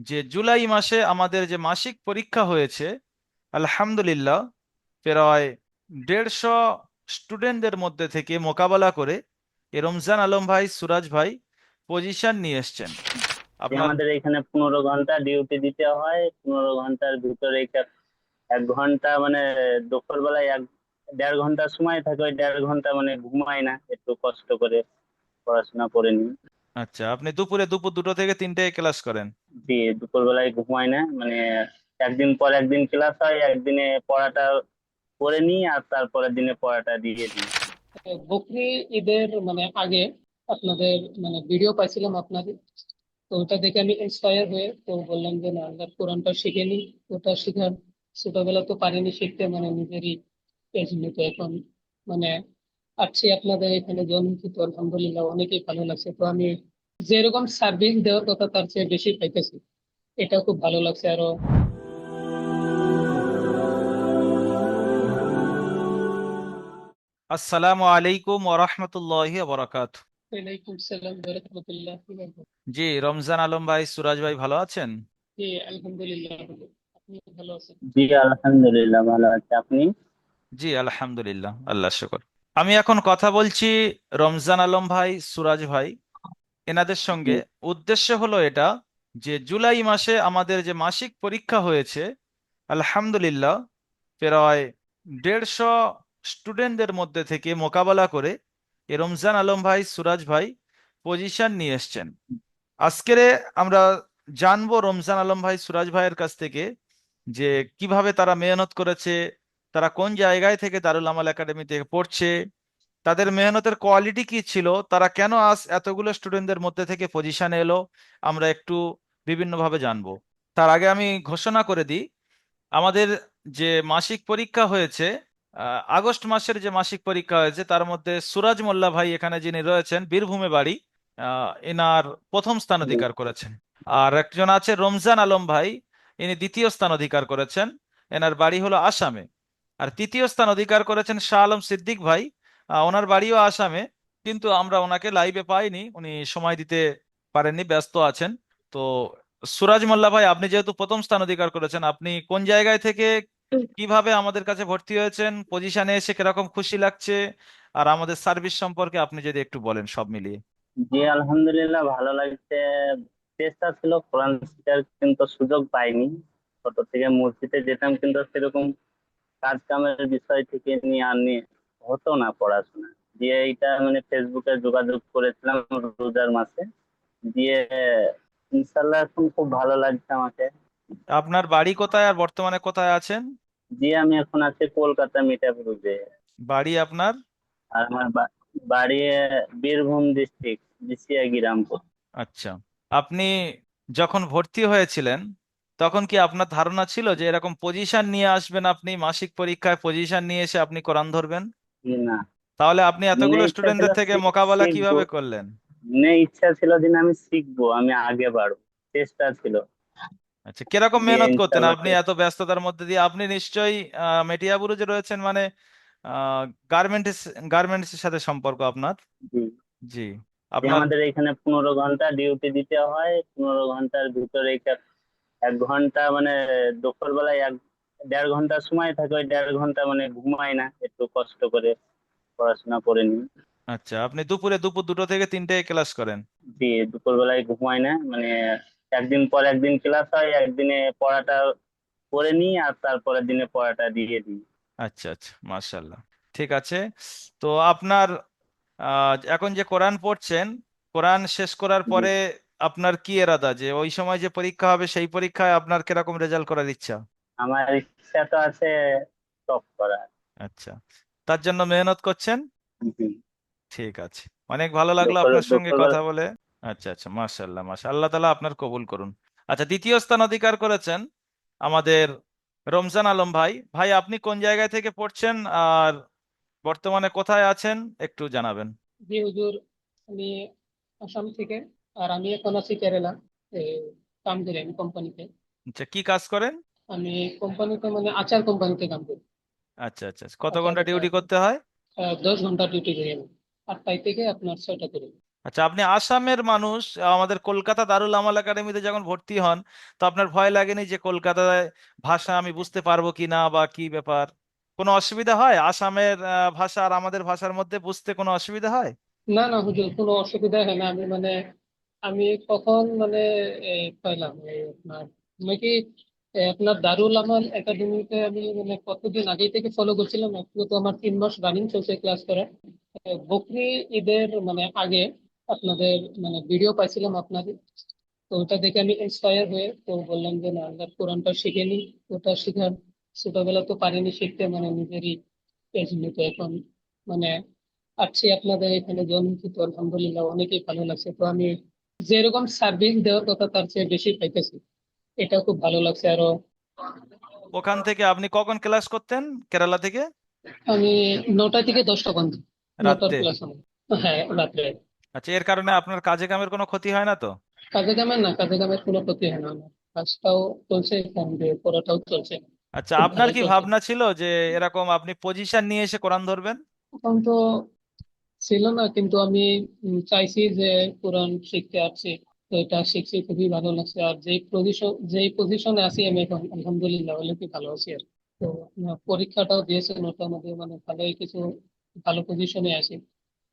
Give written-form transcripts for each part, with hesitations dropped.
যে জুলাই মাসে আমাদের যে মাসিক পরীক্ষা হয়েছে, আলহামদুলিল্লাহ প্রায় 150 স্টুডেন্টদের মধ্যে থেকে মোকাবেলা করে এ রমজান আলম ভাই, সুরাজ ভাই পজিশন নিয়ে এসছেন। যে আপনার আমাদের এখানে 15 ঘন্টা ডিউটি দিতে হয়, 15 ঘন্টার ভিতরে এক ঘন্টা মানে দুপুর বেলায় 1.5 ঘন্টা সময় থাকে, ওই 1.5 ঘন্টা মানে ঘুমাই না, একটু কষ্ট করে পড়াশোনা করে নিই। আচ্ছা, আপনি দুপুর 2টো থেকে 3টে ক্লাস করেন? দিয়ে দুপুর বেলায় ঘুমাই না, মানে একদিন পর একদিন ক্লাস হয়, একদিনে পড়াটা করে নিই আর তারপরের দিনে পড়াটা দিয়ে দিই। বকরি ঈদের আগে আপনাদের ভিডিও পাইছিলাম আপনাদের। তো ওটা দেখে আমি ইন্সপায়ার হয়ে তো বললাম যে না, আল্লাহর কোরআনটা শিখে নি। ওটা শিখার ছোটবেলা তো পারিনি শিখতে, নিজেরই এই জন্য তো এখন মানে আসছি আপনাদের এখানে জয়েন হয়েছি, তো আলহামদুলিল্লাহ অনেকই ভালো লাগছে। তো আমি যেরকম সার্ভিস দেওয়ার কথা তার চেয়ে বেশি পাইতেছি, এটা খুব ভালো লাগছে আরো। আসসালামু আলাইকুম ওরহমতুল্লাহি ওবরাকাত। ওয়ালাইকুম সালাম বারাকাতুল্লাহ। জি, রমজান আলম ভাই, সুরাজ ভাই ভালো আছেন? জি আলহামদুলিল্লাহ ভালো। আপনি ভালো আছেন? জি আলহামদুলিল্লাহ ভালো আছে। আপনি? জি আলহামদুলিল্লাহ, আল্লাহ শুকর। আমি এখন কথা বলছি রমজান আলম ভাই, সুরাজ ভাই এনাদের জি। সঙ্গে। উদ্দেশ্য হলো এটা যে জুলাই মাসে আমাদের যে মাসিক পরীক্ষা হয়েছে, আলহামদুলিল্লাহ প্রায় 150 স্টুডেন্টদের মধ্যে থেকে মোকাবেলা করে এ রমজান আলম ভাই, সুরাজ ভাই পজিশন নিয়ে এসছেন। আজকের আমরা জানবো রমজান আলম ভাই, সুরাজ ভাইয়ের কাছ থেকে যে কিভাবে তারা মেহনত করেছে, তারা কোন জায়গায় থেকে দারুল আমাল একাডেমি থেকে পড়ছে, তাদের মেহনতের কোয়ালিটি কি ছিল, তারা কেন আজ এতগুলো স্টুডেন্টদের মধ্যে থেকে পজিশনে এলো, আমরা একটু বিভিন্নভাবে জানবো। তার আগে আমি ঘোষণা করে দিই, আমাদের যে মাসিক পরীক্ষা হয়েছে, আগস্ট মাসের যে মাসিক পরীক্ষা হয়েছে তার মধ্যে সুরাজ মোল্লা ভাই এখানে যিনি রয়েছেন, বীরভূমে বাড়ি, এনার প্রথম স্থান অধিকার করেছেন। আর একজন আছে রমজান আলম ভাই, ইনি দ্বিতীয় স্থান অধিকার করেছেন, এনার বাড়ি হলো আসামে। আর তৃতীয় স্থান অধিকার করেছেন শাহ আলম সিদ্দিক ভাই, ওনার বাড়িও আসামে, কিন্তু আমরা ওনাকে লাইভে পাইনি, উনি সময় দিতে পারেননি, ব্যস্ত আছেন। তো সুরাজ মোল্লা ভাই, আপনি যেহেতু প্রথম স্থান অধিকার করেছেন, আপনি কোন জায়গায় থেকে কিভাবে আমাদের কাছে ভর্তি হয়েছেন, পজিশনে এসে কিরকম খুশি লাগছে, আর আমাদের সার্ভিস সম্পর্কে আপনি যদি একটু বলেন সব মিলিয়ে। জি আলহামদুলিল্লাহ ভালো লাগছে। চেষ্টা ছিল কোরআন শিখার, কিন্তু সুযোগ পাইনি। ছোট থেকে মসজিদে যেতাম, কিন্তু সেরকম কাজ কামের বিষয় থেকে নিয়ে আর নিয়ে হতো না পড়াশোনা। দিয়ে এইটা মানে ফেসবুকে যোগাযোগ করেছিলাম রোজার মাসে। দিয়ে ইনশাল্লাহ এখন খুব ভালো লাগছে আমাকে। আপনার বাড়ি কোথায় আর বর্তমানে কোথায় আছেন? দিয়ে আমি এখন আছি কলকাতা মিঠাপুকুরে। বাড়ি আপনার? আর আমার বাড়ি বীরভূম ডিস্ট্রিক্ট, বিসিয়াগি রামপুর। আচ্ছা, আপনি যখন ভর্তি হয়েছিলেন তখন কি আপনার ধারণা ছিল যে এরকম পজিশন নিয়ে আসবেন, আপনি মাসিক পরীক্ষায় পজিশন নিয়ে এসে আপনি কোরআন ধরবেন? জি না, তাহলে আপনি মনে এতগুলো ইচ্ছা ছিল স্টুডেন্টদের থেকে মোকাবেলা শিখবো। কিভাবে করলেন? মনে ইচ্ছা ছিল যে না, আমি শিখবো, আমি আগে বাড়বো, চেষ্টা ছিল। আচ্ছা, কিরকম দিয়ে মেহনত করতেন ইনশাল্লাহ আপনি এত ব্যস্ততার মধ্যে দিয়ে? আপনি নিশ্চয়ই মেটিয়াবুরুজে রয়েছেন, মানে গার্মেন্টস গার্মেন্টস এর সাথে সম্পর্ক আপনার। জি। জি। যে আপনার আমাদের এখানে 15 ঘন্টা ডিউটি দিতে হয়, 15 ঘন্টার ভিতরে 1 ঘন্টা মানে দুপুর বেলায় 1.5 ঘন্টা সময় থাকে, ওই 1.5 ঘন্টা মানে ঘুমাই না, একটু কষ্ট করে পড়াশোনা করে নিই। আচ্ছা, আপনি দুপুর 2টো থেকে 3টে ক্লাস করেন? দিয়ে দুপুর বেলায় ঘুমাই না, মানে একদিন পর একদিন ক্লাস হয়, একদিনে পড়াটা করে নিই আর তারপরের দিনে পড়াটা দিয়ে দিই। আচ্ছা আচ্ছা, মাশাল্লাহ। ঠিক আছে। তো আপনার এখন যে কোরআন পড়ছেন, কোরআন শেষ করার জি। পরে আপনার কি এরাদা, যে ওই সময় যে পরীক্ষা হবে সেই পরীক্ষায় আপনার কিরকম রেজাল্ট করার ইচ্ছা? আমার ইচ্ছা তো আছে টপ করা। আচ্ছা, তার জন্য মেহনত করছেন? জি। ঠিক আছে, অনেক ভালো লাগলো দুপুর আপনার সঙ্গে দুপুর কথা বলে। আচ্ছা আচ্ছা, মাশাআল্লাহ, মাশাআল্লাহ, আল্লাহ তাআলা আপনার কবুল করুন। আচ্ছা, দ্বিতীয় স্থান অধিকার করেছেন আমাদের রমজান আলম ভাই। ভাই, আপনি কোন জায়গায় থেকে পড়ছেন আর বর্তমানে কোথায় আছেন একটু জানাবেন? জি হুজুর, আমি আসাম থেকে। আর আমি এখন আছি কেরালা, এই কাম করি আমি কোম্পানিতে। আচ্ছা, কি কাজ করেন? আমি কোম্পানিতে আচার কোম্পানিতে কাম করি। আচ্ছা আচ্ছা, কত আচার ঘন্টা ডিউটি করতে হয়? 10 ঘন্টা ডিউটি করি আমি, 8টায় থেকে আপনার 6টা করি। আচ্ছা, আপনি আসামের মানুষ, আমাদের কলকাতা দারুল আমাল একাডেমিতে যখন ভর্তি হন, তো আপনার ভয় লাগেনি যে কলকাতায় ভাষা আমি বুঝতে পারবো কি না বা কি ব্যাপার? কোনো অসুবিধা হয় আসামের ভাষা আর আমাদের ভাষার মধ্যে বুঝতে কোনো অসুবিধা হয়? না না হুজুর, কোনো অসুবিধা হয় না। আমি কখন পাইলাম আপনার, আমি কি আপনার দারুল আমাল একাডেমিতে আমি কতদিন আগে থেকে ফলো করছিলাম। একটু তো আমার 3 মাস রানিং চলছে ক্লাস করা। বকরি ঈদের আগে আপনাদের ভিডিও পাইছিলাম আপনাদের। তো ওটা দেখে আমি ইন্সপায়ার হয়ে তো বললাম যে না, আল্লাহর কোরআনটা শিখে নি। ওটা শেখার ছোটবেলা তো পারিনি শিখতে, নিজেরই এই জন্য তো এখন মানে আসছি আপনাদের এখানে জয়েন তো আলহামদুলিল্লাহ অনেকই ভালো লাগছে। তো আমি যেরকম সার্ভিস দেওয়ার কথা তার চেয়ে বেশি পাইতেছি, এটা খুব ভালো লাগছে আরো। ওখান থেকে আপনি কখন ক্লাস করতেন, কেরালা থেকে? আমি 9টা থেকে 10টা পর্যন্ত, 9টার রাত্রে? ক্লাস আমার। হ্যাঁ, রাত্রে। আচ্ছা, এর কারণে আপনার কাজে কামের কোনো ক্ষতি হয় না তো? কাজে কামের না, কাজে কামের কোনো ক্ষতি হয় না। আমার কাজটাও চলছে, এখান দিয়ে পড়াটাও চলছে, আচ্ছা, খুব আপনার ভালো কি চলছে। ভাবনা ছিল যে এরকম আপনি পজিশন নিয়ে এসে কোরআন ধরবেন? এখন তো ছিল না, কিন্তু আমি চাইছি যে কোরআন শিখতে আসছি। তো এটা শিখছি, খুবই ভালো লাগছে। আর যেই পজিশনে আছি আমি এখন, আলহামদুলিল্লাহ অনেকই ভালো আছি আর। তো পরীক্ষাটাও দিয়েছেন, ওটা আমাদের ভালোই কিছু ভালো পজিশনে আছি,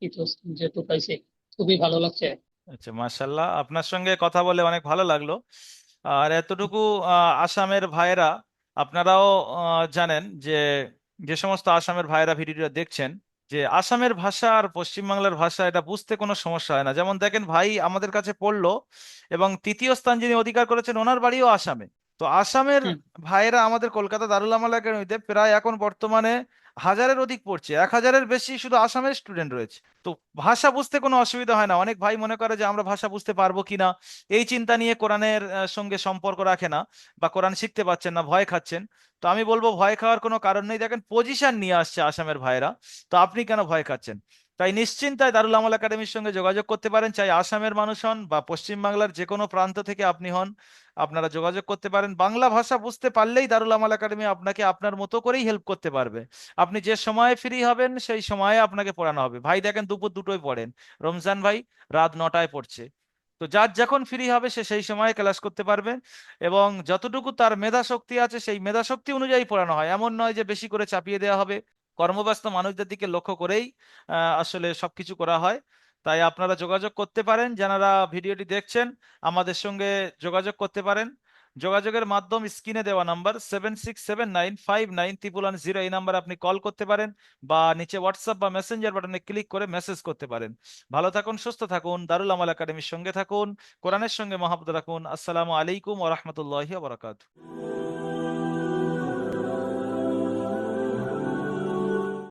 কিছু যেহেতু পাইছি, খুবই ভালো লাগছে। আচ্ছা, মাশাল্লাহ, আপনার সঙ্গে কথা বলে অনেক ভালো লাগলো। আর এতটুকু আসামের ভাইয়েরা, আপনারাও জানেন যে যে সমস্ত আসামের ভাইয়েরা ভিডিওটা দেখছেন, যে আসামের ভাষা আর পশ্চিমবাংলার ভাষা এটা বুঝতে কোনো সমস্যা হয় না। যেমন দেখেন, ভাই আমাদের কাছে পড়লো এবং তৃতীয় স্থান যিনি অধিকার করেছেন ওনার বাড়িও আসামে। তো আসামের হুম। ভাইয়েরা আমাদের কলকাতা দারুল আমাল একাডেমিতে প্রায় এখন বর্তমানে 1000-এর অধিক পড়ছে, 1000-এর বেশি শুধু আসামের স্টুডেন্ট রয়েছে। তো ভাষা বুঝতে কোনো অসুবিধা হয় না। অনেক ভাই মনে করে যে আমরা ভাষা বুঝতে পারবো কিনা, এই চিন্তা নিয়ে কোরআনের সঙ্গে সম্পর্ক রাখে না বা কোরআন শিখতে পারছেন না, ভয় খাচ্ছেন। তো আমি বলবো ভয় খাওয়ার কোনো কারণ নেই। দেখেন, পজিশন নিয়ে আসছে আসামের ভাইরা, তো আপনি কেন ভয় খাচ্ছেন? তাই নিশ্চিন্তায় দারুল আমাল একাডেমির সঙ্গে যোগাযোগ করতে পারেন, চাই আসামের মানুষ হন বা পশ্চিমবাংলার যে কোনো প্রান্ত থেকে আপনি হন, আপনারা যোগাযোগ করতে পারেন। বাংলা ভাষা বুঝতে পারলেই দারুল আমাল একাডেমি আপনাকে আপনার মতো করেই হেল্প করতে পারবে। আপনি যে সময়ে ফ্রি হবেন সেই সময়ে আপনাকে পড়ানো হবে। ভাই দেখেন দুপুর 2টোয় পড়েন, রমজান ভাই রাত 9টায় পড়ছে। তো যার যখন ফ্রি হবে সে সেই সময়ে ক্লাস করতে পারবে, এবং যতটুকু তার মেধা শক্তি আছে সেই মেধা শক্তি অনুযায়ী পড়ানো হয়। এমন নয় যে বেশি করে চাপিয়ে দেওয়া হবে। কর্মব্যস্ত মানুষদের দিকে লক্ষ্য করেই আসলে সবকিছু করা হয়। তাই আপনারা যোগাযোগ করতে পারেন, যারা ভিডিওটি দেখছেন আমাদের সঙ্গে যোগাযোগ করতে পারেন। যোগাযোগের মাধ্যম স্ক্রিনে দেওয়া নাম্বার 7679591110, এই নাম্বারে আপনি কল করতে পারেন বা নিচে হোয়াটসঅ্যাপ বা মেসেঞ্জার বাটনে ক্লিক করে মেসেজ করতে পারেন। ভালো থাকুন, সুস্থ থাকুন, দারুল আমাল একাডেমির সঙ্গে থাকুন, কোরআনের সঙ্গে মহাব্বত রাখুন। আসসালামু আলাইকুম ওয়া রাহমাতুল্লাহি ওয়া বারাকাতুহু।